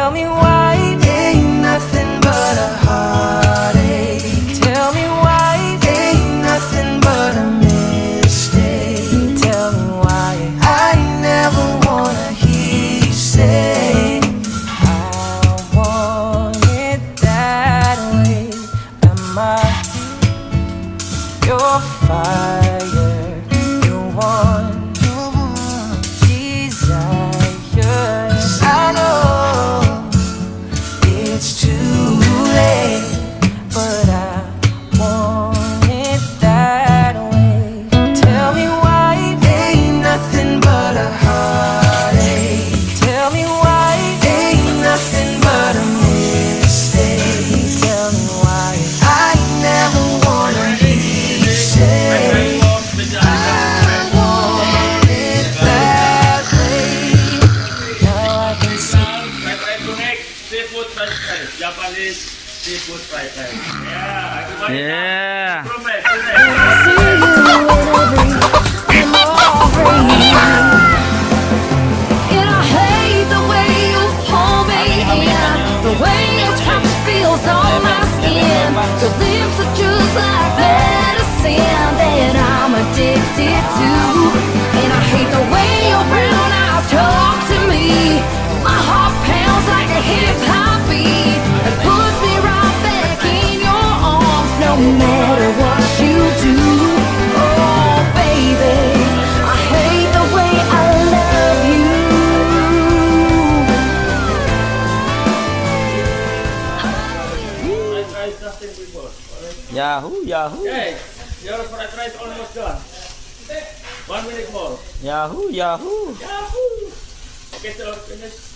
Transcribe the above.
Tell me why ain't nothing but a heartache. Tell me why ain't nothing but a mistake. Tell me why I never wanna hear you say I want it that way. Am I your fire, your one desire? I know it's too late, but I want it that way. Tell me why ain't nothing but a heartache. Tell me why ain't nothing but a mistake. Tell me why I never wanna hear you say I want it that way. Now I can see. Seafood fried rice, Japanese seafood fried rice. Yeah, everybody. Yeah. Promise. See you in every memory. And I hate the way you pull me in, the way your touch feels on my skin. Your lips are just like medicine that I'm addicted to. And I hate the way your brown eyes talk to me. My heart pounds like a hip-hop beat. It puts me right back in your arms, no matter what you do. Oh, baby, I hate the way I love you. Fried rice nothing before. Alright. Yahoo, Yahoo. Okay, your fried rice almost done. 1 minute more. Yahoo, Yahoo. Yahoo! Okay, so finish.